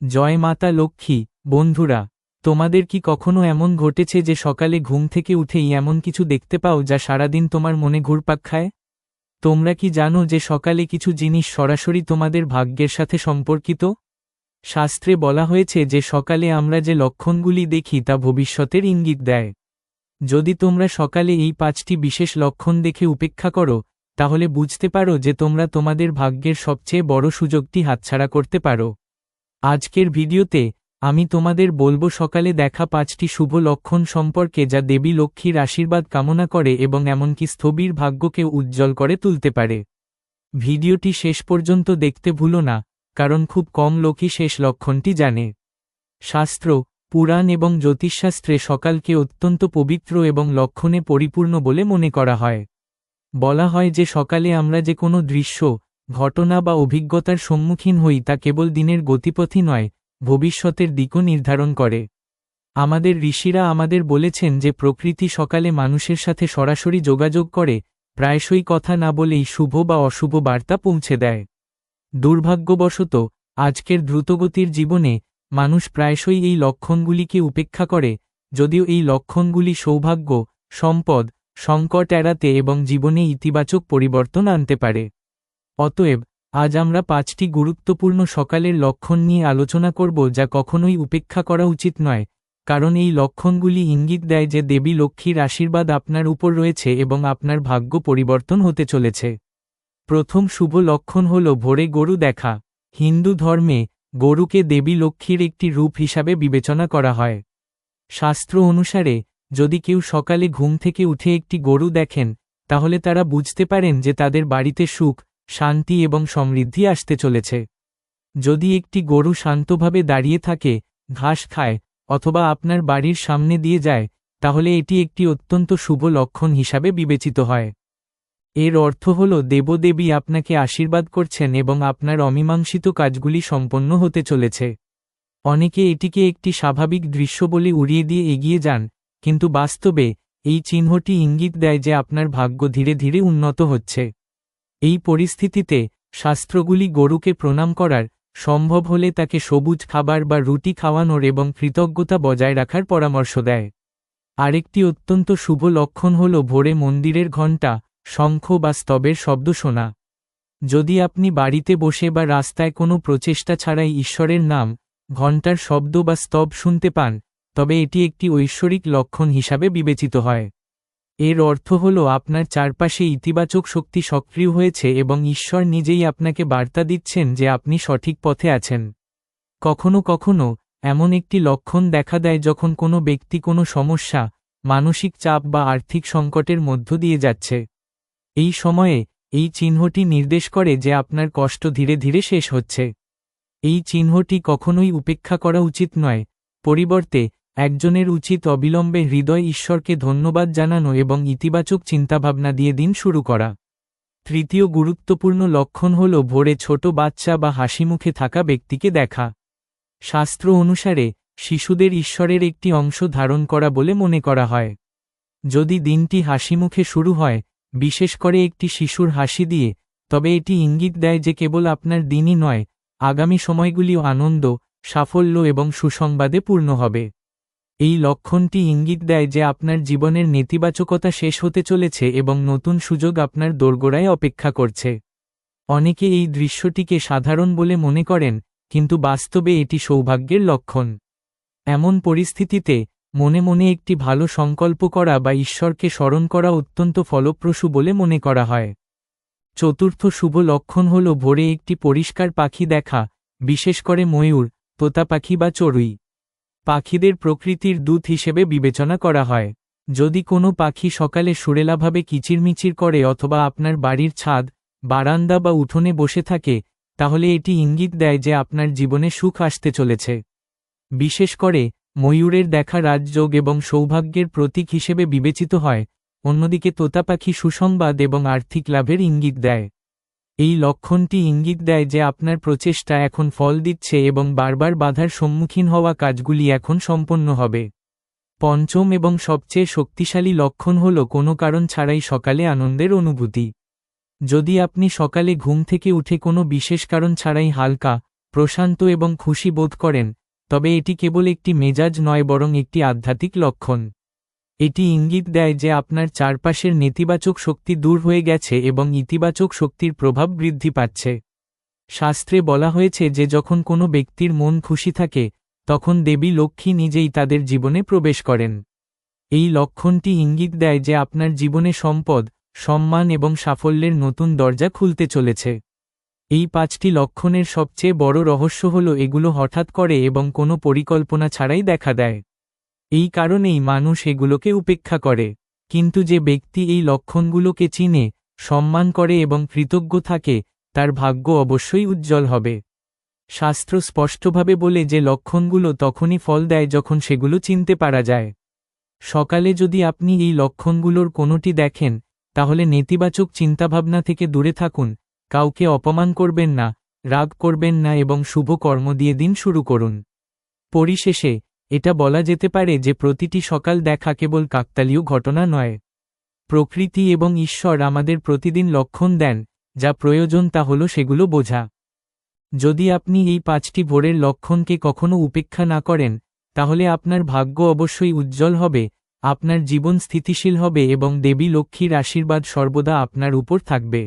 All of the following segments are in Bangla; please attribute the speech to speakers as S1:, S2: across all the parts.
S1: জয় মাতা লক্ষ্মী। বন্ধুরা, তোমাদের কি কখনো এমন ঘটেছে যে সকালে ঘুম থেকে উঠেই এমন কিছু দেখতে পাও যা সারাদিন তোমার মনে ঘুরপাক খায়? তোমরা কি জানো যে সকালে কিছু জিনিস সরাসরি তোমাদের ভাগ্যের সাথে সম্পর্কিত? শাস্ত্রে বলা হয়েছে যে সকালে আমরা যে লক্ষণগুলি দেখি তা ভবিষ্যতের ইঙ্গিত দেয়। যদি তোমরা সকালে এই 5টি বিশেষ লক্ষণ দেখে উপেক্ষা করো, তাহলে বুঝতে পারো যে তোমরা তোমাদের ভাগ্যের সবচেয়ে বড় সুযোগটি হাতছাড়া করতে পারো। আজকের ভিডিওতে আমি তোমাদের বলবো সকালে দেখা 5টি শুভ লক্ষণ সম্পর্কে যা দেবী লক্ষ্মীর আশীর্বাদ কামনা করে এবং এমনকি স্থবির ভাগ্যকে উজ্জ্বল করে তুলতে পারে। ভিডিওটি শেষ পর্যন্ত দেখতে ভুলো না, কারণ খুব কম লোকই শেষ লক্ষণটি জানে। শাস্ত্র, পুরাণ এবং জ্যোতিষশাস্ত্রে সকালকে অত্যন্ত পবিত্র এবং লক্ষণে পরিপূর্ণ বলে মনে করা হয়। বলা হয় যে সকালে আমরা যে কোনো দৃশ্য, ঘটনা বা অভিজ্ঞতার সম্মুখীন হই তা কেবল দিনের গতিপথই নয়, ভবিষ্যতের দিকও নির্ধারণ করে। আমাদের ঋষিরা আমাদের বলেছেন যে প্রকৃতি সকালে মানুষের সাথে সরাসরি যোগাযোগ করে, প্রায়শই কথা না বলেই শুভ বা অশুভ বার্তা পৌঁছে দেয়। দুর্ভাগ্যবশত আজকের দ্রুতগতির জীবনে মানুষ প্রায়শই এই লক্ষণগুলিকে উপেক্ষা করে, যদিও এই লক্ষণগুলি সৌভাগ্য, সম্পদ, সংকট এড়াতে এবং জীবনে ইতিবাচক পরিবর্তন আনতে পারে। অতএব আজ আমরা 5টি গুরুত্বপূর্ণ সকালের লক্ষণ নিয়ে আলোচনা করব যা কখনোই উপেক্ষা করা উচিত নয়, কারণ এই লক্ষণগুলি ইঙ্গিত দেয় যে দেবী লক্ষ্মীর আশীর্বাদ আপনার উপর রয়েছে এবং আপনার ভাগ্য পরিবর্তন হতে চলেছে। প্রথম শুভ লক্ষণ হল ভোরে গরু দেখা। হিন্দু ধর্মে গরুকে দেবী লক্ষ্মীর একটি রূপ হিসাবে বিবেচনা করা হয়। শাস্ত্র অনুসারে যদি কেউ সকালে ঘুম থেকে উঠে একটি গরু দেখেন, তাহলে তারা বুঝতে পারেন যে তাদের বাড়িতে সুখ, শান্তি এবং সমৃদ্ধি আসতে চলেছে। যদি একটি গরু শান্তভাবে দাঁড়িয়ে থাকে, ঘাস খায়, অথবা আপনার বাড়ির সামনে দিয়ে যায়, তাহলে এটি একটি অত্যন্ত শুভ লক্ষণ হিসাবে বিবেচিত হয়। এর অর্থ হল দেবদেবী আপনাকে আশীর্বাদ করছেন এবং আপনার অমীমাংসিত কাজগুলি সম্পন্ন হতে চলেছে। অনেকে এটিকে একটি স্বাভাবিক দৃশ্য বলে উড়িয়ে দিয়ে এগিয়ে যান, কিন্তু বাস্তবে এই চিহ্নটি ইঙ্গিত দেয় যে আপনার ভাগ্য ধীরে ধীরে উন্নত হচ্ছে। এই পরিস্থিতিতে শাস্ত্রগুলি গরুকে প্রণাম করার, সম্ভব হলে তাকে সবুজ খাবার বা রুটি খাওয়ানোর এবং কৃতজ্ঞতা বজায় রাখার পরামর্শ দেয়। আরেকটি অত্যন্ত শুভ লক্ষণ হল ভোরে মন্দিরের ঘণ্টা, শঙ্খ বা স্তবের শব্দ শোনা। যদি আপনি বাড়িতে বসে বা রাস্তায় কোনো প্রচেষ্টা ছাড়াই ঈশ্বরের নাম, ঘণ্টার শব্দ বা স্তব শুনতে পান, তবে এটি একটি ঐশ্বরিক লক্ষণ হিসাবে বিবেচিত হয়। এর অর্থ হল আপনার চারপাশে ইতিবাচক শক্তি সক্রিয় হয়েছে এবং ঈশ্বর নিজেই আপনাকে বার্তা দিচ্ছেন যে আপনি সঠিক পথে আছেন। কখনো কখনো এমন একটি লক্ষণ দেখা দেয় যখন কোনো ব্যক্তি কোনো সমস্যা, মানসিক চাপ বা আর্থিক সংকটের মধ্য দিয়ে যাচ্ছে। এই সময়ে এই চিহ্নটি নির্দেশ করে যে আপনার কষ্ট ধীরে ধীরে শেষ হচ্ছে। এই চিহ্নটি কখনোই উপেক্ষা করা উচিত নয়, পরিবর্তে একজনের উচিত অবিলম্বে হৃদয় ঈশ্বরকে ধন্যবাদ জানানো এবং ইতিবাচক চিন্তাভাবনা দিয়ে দিন শুরু করা। তৃতীয় গুরুত্বপূর্ণ লক্ষণ হল ভোরে ছোট বাচ্চা বা হাসিমুখে থাকা ব্যক্তিকে দেখা। শাস্ত্র অনুসারে শিশুদের ঈশ্বরের একটি অংশ ধারণ করা বলে মনে করা হয়। যদি দিনটি হাসিমুখে শুরু হয়, বিশেষ করে একটি শিশুর হাসি দিয়ে, তবে এটি ইঙ্গিত দেয় যে কেবল আপনার দিনই নয়, আগামী সময়গুলিও আনন্দ, সাফল্য এবং সুসংবাদে পূর্ণ হবে। এই লক্ষণটি ইঙ্গিত দেয় যে আপনার জীবনের নেতিবাচকতা শেষ হতে চলেছে এবং নতুন সুযোগ আপনার দোরগোড়ায় অপেক্ষা করছে। অনেকে এই দৃশ্যটিকে সাধারণ বলে মনে করেন, কিন্তু বাস্তবে এটি সৌভাগ্যের লক্ষণ। এমন পরিস্থিতিতে মনে মনে একটি ভালো সংকল্প করা বা ঈশ্বরকে স্মরণ করা অত্যন্ত ফলপ্রসূ বলে মনে করা হয়। চতুর্থ শুভ লক্ষণ হল ভোরে একটি পরিষ্কার পাখি দেখা, বিশেষ করে ময়ূর, তোতা পাখি বা চড়ুই। পাখিদের প্রকৃতির দূত হিসেবে বিবেচনা করা হয়। যদি কোনো পাখি সকালে সুরেলাভাবে কিচিরমিচির করে অথবা আপনার বাড়ির ছাদ, বারান্দা বা উঠোনে বসে থাকে, তাহলে এটি ইঙ্গিত দেয় যে আপনার জীবনে সুখ আসতে চলেছে। বিশেষ করে ময়ূরের দেখা রাজযোগ এবং সৌভাগ্যের প্রতীক হিসেবে বিবেচিত হয়, অন্যদিকে তোতা পাখি সুসংবাদ এবং আর্থিক লাভের ইঙ্গিত দেয়। এই লক্ষণটি ইঙ্গিত দেয় যে আপনার প্রচেষ্টা এখন ফল দিচ্ছে এবং বারবার বাধার সম্মুখীন হওয়া কাজগুলি এখন সম্পন্ন হবে। পঞ্চম এবং সবচেয়ে শক্তিশালী লক্ষণ হল কোনো কারণ ছাড়াই সকালে আনন্দের অনুভূতি। যদি আপনি সকালে ঘুম থেকে উঠে কোনো বিশেষ কারণ ছাড়াই হালকা, প্রশান্ত এবং খুশি বোধ করেন, তবে এটি কেবল একটি মেজাজ নয় বরং একটি আধ্যাত্মিক লক্ষণ। এটি ইঙ্গিত দেয় যে আপনার চারপাশের নেতিবাচক শক্তি দূর হয়ে গেছে এবং ইতিবাচক শক্তির প্রভাব বৃদ্ধি পাচ্ছে। শাস্ত্রে বলা হয়েছে যে যখন কোনো ব্যক্তির মন খুশি থাকে, তখন দেবী লক্ষ্মী নিজেই তাদের জীবনে প্রবেশ করেন। এই লক্ষণটি ইঙ্গিত দেয় যে আপনার জীবনে সম্পদ, সম্মান এবং সাফল্যের নতুন দরজা খুলতে চলেছে। এই 5টি লক্ষণের সবচেয়ে বড় রহস্য হল এগুলো হঠাৎ করে এবং কোনো পরিকল্পনা ছাড়াই দেখা দেয়। এই কারণেই মানুষ এগুলোকে উপেক্ষা করে। কিন্তু যে ব্যক্তি এই লক্ষণগুলোকে চিনে, সম্মান করে এবং কৃতজ্ঞ থাকে, তার ভাগ্য অবশ্যই উজ্জ্বল হবে। শাস্ত্র স্পষ্টভাবে বলে যে লক্ষণগুলো তখনই ফল দেয় যখন সেগুলো চিনতে পারা যায়। সকালে যদি আপনি এই লক্ষণগুলোর কোনোটি দেখেন, তাহলে নেতিবাচক চিন্তাভাবনা থেকে দূরে থাকুন, কাউকে অপমান করবেন না, রাগ করবেন না এবং শুভ কর্ম দিয়ে দিন শুরু করুন। পরিশেষে এটা বলা যেতে পারে যে প্রতিটি সকাল দেখা কেবল কাকতালীয় ঘটনা নয়। প্রকৃতি এবং ঈশ্বর আমাদের প্রতিদিন লক্ষণ দেন, যা প্রয়োজন তা হল সেগুলো বোঝা। যদি আপনি এই 5টি ভোরের লক্ষণকে কখনো উপেক্ষা না করেন, তাহলে আপনার ভাগ্য অবশ্যই উজ্জ্বল হবে, আপনার জীবন স্থিতিশীল হবে এবং দেবী লক্ষ্মীর আশীর্বাদ সর্বদা আপনার উপর থাকবে।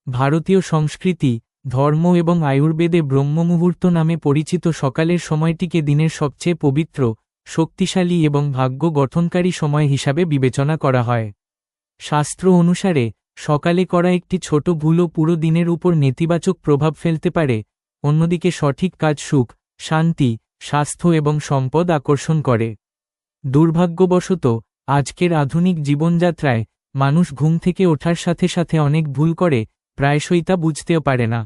S1: ভারতীয় সংস্কৃতি, ধর্ম এবং আয়ুর্বেদে ব্রহ্মমুহূর্ত নামে পরিচিত সকালের সময়টিকে দিনের সবচেয়ে পবিত্র, শক্তিশালী এবং ভাগ্য গঠনকারী সময় হিসাবে বিবেচনা করা হয়। শাস্ত্র অনুসারে সকালে করা একটি ছোট ভুলও পুরো দিনের উপর নেতিবাচক প্রভাব ফেলতে পারে। অন্যদিকে সঠিক কাজ সুখ, শান্তি, স্বাস্থ্য এবং সম্পদ আকর্ষণ করে। দুর্ভাগ্যবশত আজকের আধুনিক জীবনযাত্রায় মানুষ ঘুম থেকে ওঠার সাথে সাথে অনেক ভুল করে, প্রায়শই তা বুঝতেও পারে না।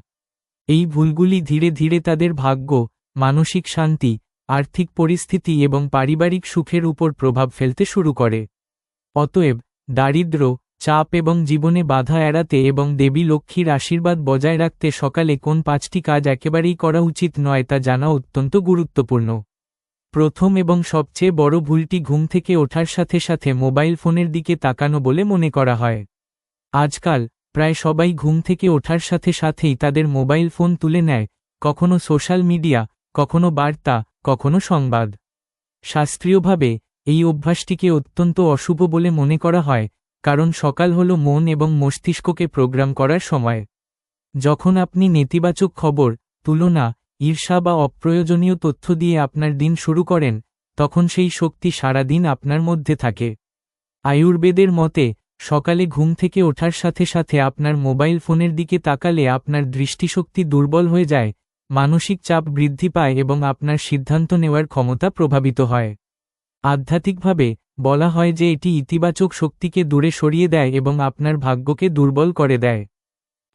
S1: এই ভুলগুলি ধীরে ধীরে তাদের ভাগ্য, মানসিক শান্তি, আর্থিক পরিস্থিতি এবং পারিবারিক সুখের উপর প্রভাব ফেলতে শুরু করে। অতএব দারিদ্র্য, চাপ এবং জীবনে বাধা এড়াতে এবং দেবী লক্ষ্মীর আশীর্বাদ বজায় রাখতে সকালে কোন 5টি কাজ একেবারেই করা উচিত নয় তা জানা অত্যন্ত গুরুত্বপূর্ণ। প্রথম এবং সবচেয়ে বড় ভুলটি ঘুম থেকে ওঠার সাথে সাথে মোবাইল ফোনের দিকে তাকানো বলে মনে করা হয়। আজকাল প্রায় সবাই ঘুম থেকে ওঠার সাথে সাথেই তাদের মোবাইল ফোন তুলে নেয়, কখনো সোশ্যাল মিডিয়া, কখনো বার্তা, কখনো সংবাদ। শাস্ত্রীয়ভাবে এই অভ্যাসটিকে অত্যন্ত অশুভ বলে মনে করা হয়, কারণ সকাল হল মন এবং মস্তিষ্ককে প্রোগ্রাম করার সময়। যখন আপনি নেতিবাচক খবর, তুলনা, ঈর্ষা বা অপ্রয়োজনীয় তথ্য দিয়ে আপনার দিন শুরু করেন, তখন সেই শক্তি সারা দিন আপনার মধ্যে থাকে। আয়ুর্বেদের মতে সকালে ঘুম থেকে ওঠার সাথে সাথে আপনার মোবাইল ফোনের দিকে তাকালে আপনার দৃষ্টিশক্তি দুর্বল হয়ে যায়, মানসিক চাপ বৃদ্ধি পায় এবং আপনার সিদ্ধান্ত নেওয়ার ক্ষমতা প্রভাবিত হয়। আধ্যাত্মিকভাবে বলা হয় যে এটি ইতিবাচক শক্তিকে দূরে সরিয়ে দেয় এবং আপনার ভাগ্যকে দুর্বল করে দেয়।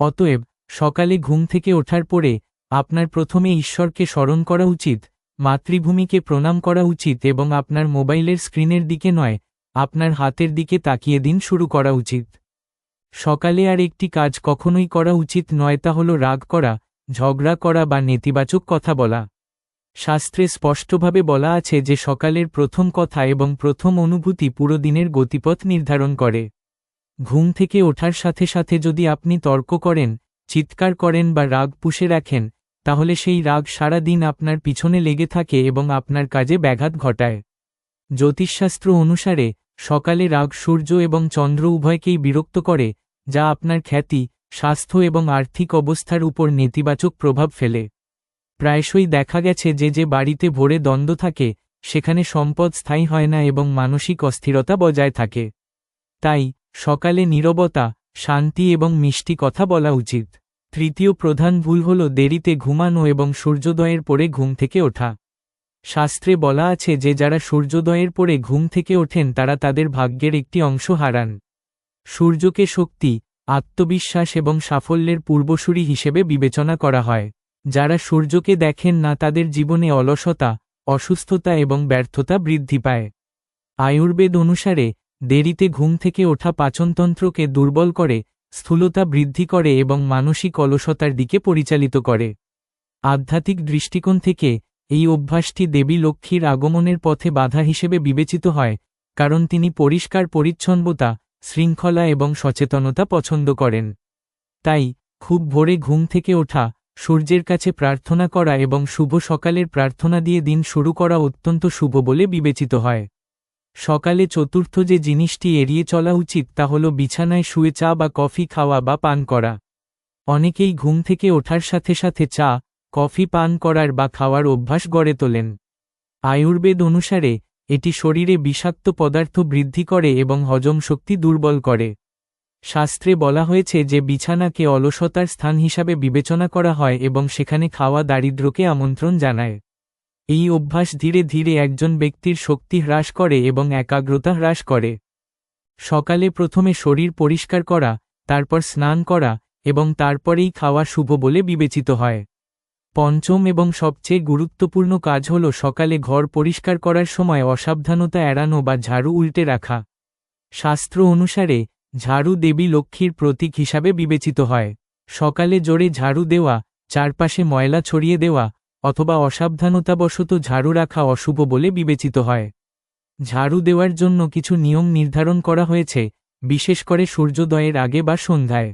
S1: অতএব সকালে ঘুম থেকে ওঠার পরে আপনার প্রথমে ঈশ্বরকে স্মরণ করা উচিত, মাতৃভূমিকে প্রণাম করা উচিত এবং আপনার মোবাইলের স্ক্রিনের দিকে নয়, আপনার হাতের দিকে তাকিয়ে দিন শুরু করা উচিত। সকালে আর একটি কাজ কখনোই করা উচিত নয়, তা হল রাগ করা, ঝগড়া করা বা নেতিবাচক কথা বলা। শাস্ত্রে স্পষ্টভাবে বলা আছে যে সকালের প্রথম কথা এবং প্রথম অনুভূতি পুরো দিনের গতিপথ নির্ধারণ করে। ঘুম থেকে ওঠার সাথে সাথে যদি আপনি তর্ক করেন, চিৎকার করেন বা রাগ পুষে রাখেন, তাহলে সেই রাগ সারা দিন আপনার পিছনে লেগে থাকে এবং আপনার কাজে ব্যাঘাত ঘটায়। জ্যোতিষশাস্ত্র অনুসারে সকালে রাগ সূর্য এবং চন্দ্র উভয়কেই বিরক্ত করে, যা আপনার খ্যাতি, স্বাস্থ্য এবং আর্থিক অবস্থার উপর নেতিবাচক প্রভাব ফেলে। প্রায়শই দেখা গেছে যে বাড়িতে ভোরে দ্বন্দ্ব থাকে, সেখানে সম্পদ স্থায়ী হয় না এবং মানসিক অস্থিরতা বজায় থাকে। তাই সকালে নীরবতা, শান্তি এবং মিষ্টি কথা বলা উচিত। তৃতীয় প্রধান ভুল হল দেরিতে ঘুমানো এবং সূর্যোদয়ের পরে ঘুম থেকে ওঠা। শাস্ত্রে বলা আছে যে যারা সূর্যোদয়ের পরে ঘুম থেকে ওঠেন তারা তাদের ভাগ্যের একটি অংশ হারান। সূর্যকে শক্তি, আত্মবিশ্বাস এবং সাফল্যের পূর্বসূরি হিসেবে বিবেচনা করা হয়। যারা সূর্যকে দেখেন না তাদের জীবনে অলসতা, অসুস্থতা এবং ব্যর্থতা বৃদ্ধি পায়। আয়ুর্বেদ অনুসারে দেরিতে ঘুম থেকে ওঠা পাচনতন্ত্রকে দুর্বল করে, স্থূলতা বৃদ্ধি করে এবং মানসিক অলসতার দিকে পরিচালিত করে। আধ্যাত্মিক দৃষ্টিকোণ থেকে এই অভ্যাসটি দেবী লক্ষ্মীর আগমনের পথে বাধা হিসেবে বিবেচিত হয়, কারণ তিনি পরিষ্কার পরিচ্ছন্নতা, শৃঙ্খলা এবং সচেতনতা পছন্দ করেন। তাই খুব ভোরে ঘুম থেকে ওঠা, সূর্যের কাছে প্রার্থনা করা এবং শুভ সকালের প্রার্থনা দিয়ে দিন শুরু করা অত্যন্ত শুভ বলে বিবেচিত হয়। সকালে চতুর্থ যে জিনিসটি এড়িয়ে চলা উচিত তা হল বিছানায় শুয়ে চা বা কফি খাওয়া বা পান করা। অনেকেই ঘুম থেকে ওঠার সাথে সাথে চা, কফি পান করার বা খাওয়ার অভ্যাস গড়ে তোলেন। আয়ুর্বেদ অনুসারে এটি শরীরে বিষাক্ত পদার্থ বৃদ্ধি করে এবং হজম শক্তি দুর্বল করে। শাস্ত্রে বলা হয়েছে যে বিছানাকে অলসতার স্থান হিসাবে বিবেচনা করা হয় এবং সেখানে খাওয়া দারিদ্র্যকে আমন্ত্রণ জানায়। এই অভ্যাস ধীরে ধীরে একজন ব্যক্তির শক্তি হ্রাস করে এবং একাগ্রতা হ্রাস করে। সকালে প্রথমে শরীর পরিষ্কার করা, তারপর স্নান করা এবং তারপরেই খাওয়া শুভ বলে বিবেচিত হয়। পঞ্চম এবং সবচেয়ে গুরুত্বপূর্ণ কাজ হল সকালে ঘর পরিষ্কার করার সময় অসাবধানতা এড়ানো বা ঝাড়ু উল্টে রাখা। শাস্ত্র অনুসারে ঝাড়ু দেবী লক্ষ্মীর প্রতীক হিসাবে বিবেচিত হয়। সকালে জোরে ঝাড়ু দেওয়া, চারপাশে ময়লা ছড়িয়ে দেওয়া অথবা অসাবধানতাবশত ঝাড়ু রাখা অশুভ বলে বিবেচিত হয়। ঝাড়ু দেওয়ার জন্য কিছু নিয়ম নির্ধারণ করা হয়েছে, বিশেষ করে সূর্যোদয়ের আগে বা সন্ধ্যায়।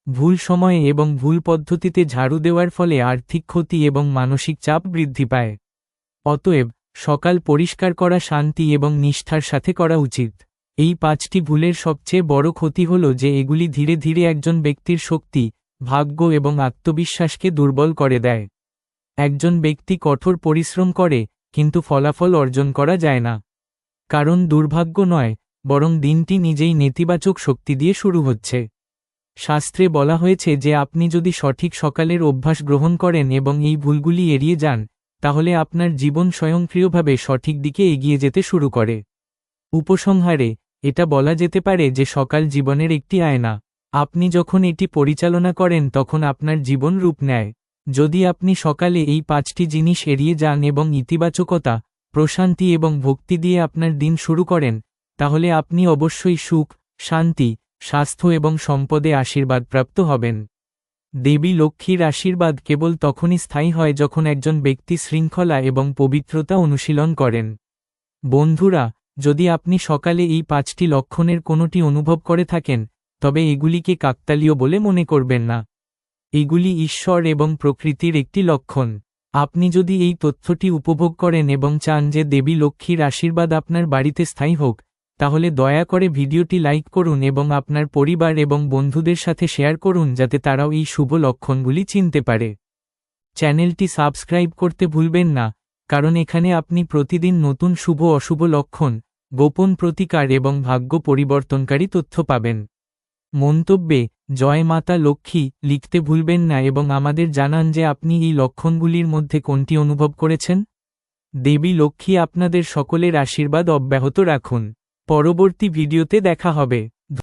S1: ভুল সময়ে এবং ভুল পদ্ধতিতে ঝাড়ু দেওয়ার ফলে আর্থিক ক্ষতি এবং মানসিক চাপ বৃদ্ধি পায়। অতএব সকাল পরিষ্কার করা শান্তি এবং নিষ্ঠার সাথে করা উচিত। এই 5টি ভুলের সবচেয়ে বড় ক্ষতি হল যে এগুলি ধীরে ধীরে একজন ব্যক্তির শক্তি, ভাগ্য এবং আত্মবিশ্বাসকে দুর্বল করে দেয়। একজন ব্যক্তি কঠোর পরিশ্রম করে, কিন্তু ফলাফল অর্জন করা যায় না। কারণ দুর্ভাগ্য নয়, বরং দিনটি নিজেই নেতিবাচক শক্তি দিয়ে শুরু হচ্ছে। শাস্ত্রে বলা হয়েছে যে আপনি যদি সঠিক সকালের অভ্যাস গ্রহণ করেন এবং এই ভুলগুলি এড়িয়ে যান, তাহলে আপনার জীবন স্বয়ংক্রিয়ভাবে সঠিক দিকে এগিয়ে যেতে শুরু করে। উপসংহারে এটা বলা যেতে পারে যে সকাল জীবনের একটি আয়না। আপনি যখন এটি পরিচালনা করেন তখন আপনার জীবন রূপ নেয়। যদি আপনি সকালে এই 5টি জিনিস এড়িয়ে যান এবং ইতিবাচকতা, প্রশান্তি এবং ভক্তি দিয়ে আপনার দিন শুরু করেন, তাহলে আপনি অবশ্যই সুখ, শান্তি, স্বাস্থ্য এবং সম্পদে আশীর্বাদপ্রাপ্ত হবেন। দেবী লক্ষ্মীর আশীর্বাদ কেবল তখনই স্থায়ী হয় যখন একজন ব্যক্তি শৃঙ্খলা এবং পবিত্রতা অনুশীলন করেন। বন্ধুরা, যদি আপনি সকালে এই 5টি লক্ষণের কোনোটি অনুভব করে থাকেন, তবে এগুলিকে কাকতালীয় বলে মনে করবেন না। এগুলি ঈশ্বর এবং প্রকৃতির একটি লক্ষণ। আপনি যদি এই তথ্যটি উপভোগ করেন এবং চান যে দেবী লক্ষ্মীর আশীর্বাদ আপনার বাড়িতে স্থায়ী হোক, তাহলে দয়া করে ভিডিওটি লাইক করুন এবং আপনার পরিবার এবং বন্ধুদের সাথে শেয়ার করুন যাতে তারাও এই শুভ লক্ষণগুলি চিনতে পারে। চ্যানেলটি সাবস্ক্রাইব করতে ভুলবেন না, কারণ এখানে আপনি প্রতিদিন নতুন শুভ অশুভ লক্ষণ, গোপন প্রতিকার এবং ভাগ্য পরিবর্তনকারী তথ্য পাবেন। মন্তব্যে জয় মাতা লক্ষ্মী লিখতে ভুলবেন না এবং আমাদের জানান যে আপনি এই লক্ষণগুলির মধ্যে কোনটি অনুভব করেছেন। দেবী লক্ষ্মী আপনাদের সকলের আশীর্বাদ অব্যাহত রাখুন। পরবর্তী ভিডিওতে দেখা হবে।